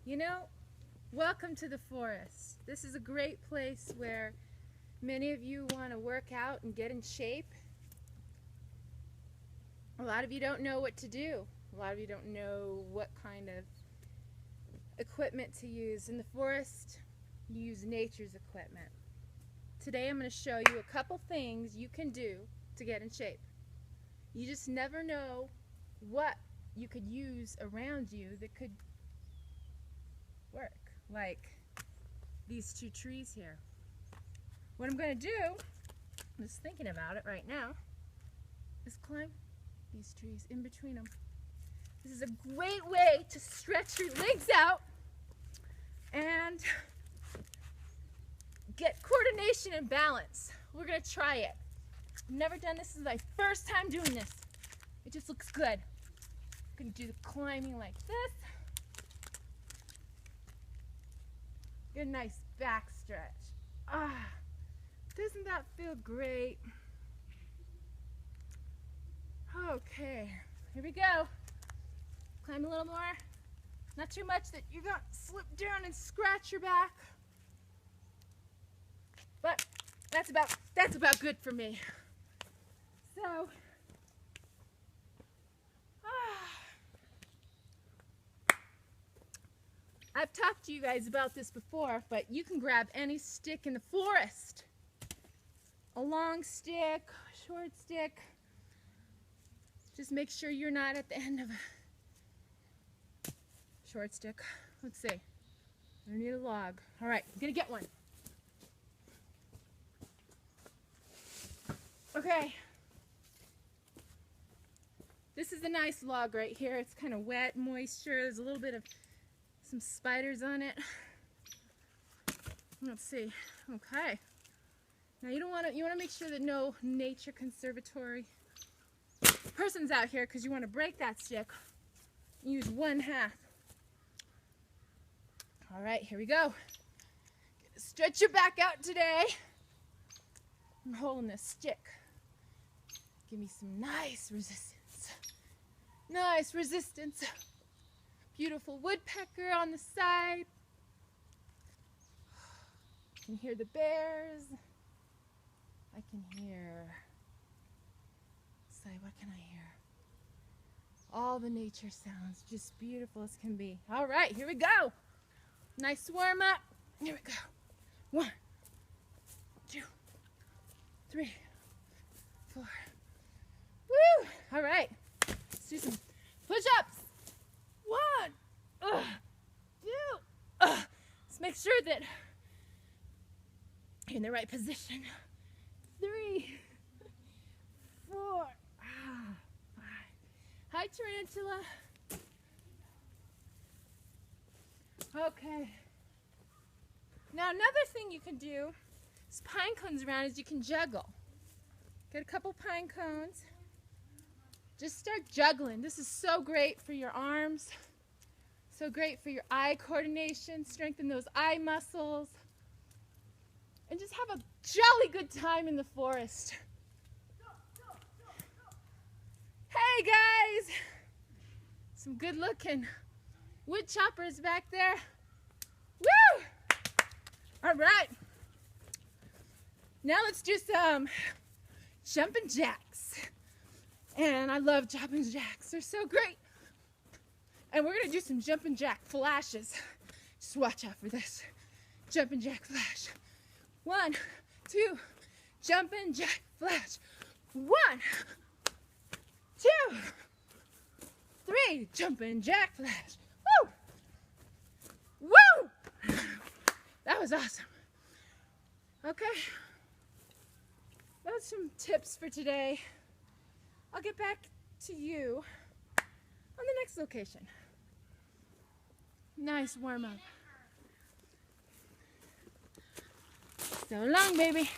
You know, welcome to the forest. This is a great place where many of you want to work out and get in shape. A lot of you don't know what to do. A lot of you don't know what kind of equipment to use. In the forest, you use nature's equipment. Today I'm going to show you a couple things you can do to get in shape. You just never know what you could use around you that could work, like these two trees here. What I'm going to do, I'm just thinking about it right now, is climb these trees in between them. This is a great way to stretch your legs out and get coordination and balance. We're going to try it. I've never done this. This is my first time doing this. It just looks good. I'm going to do the climbing like this. Get a nice back stretch. Ah, doesn't that feel great? Okay, here we go. Climb a little more. Not too much that you're going to slip down and scratch your back. But that's about good for me. So, I've talked to you guys about this before, but you can grab any stick in the forest. A long stick, a short stick. Just make sure you're not at the end of a short stick. Let's see. I need a log. All right, I'm gonna get one. Okay. This is a nice log right here. It's kind of wet, moisture. There's a little bit of some spiders on it. Let's see. Okay. Now you want to make sure that no nature conservatory person's out here, because you want to break that stick. Use 1/2. All right, here we go. Stretch your back out today. I'm holding this stick. Give me some nice resistance. Nice resistance. Beautiful woodpecker on the side. I can hear the bears. I can hear, what can I hear? All the nature sounds, just beautiful as can be. All right, here we go. Nice warm up. Here we go. 1, 2, 3, 4. Woo! All right, let's do some push-ups. 1, 2. Let's make sure that you're in the right position. 3, 4, 5. Hi, tarantula. Okay. Now another thing you can do is pine cones around is you can juggle. Get a couple pine cones. Just start juggling. This is so great for your arms. So great for your eye coordination. Strengthen those eye muscles. And just have a jolly good time in the forest. Hey guys! Some good looking wood choppers back there. Woo! All right. Now let's do some jumping jacks. And I love jumping jacks. They're so great. And we're going to do some jumping jack flashes. Just watch out for this. Jumping jack flash. 1, 2, jumping jack flash. 1, 2, 3, jumping jack flash. Woo! Woo! That was awesome. Okay. That's some tips for today. I'll get back to you on the next location. Nice warm up. So long, baby.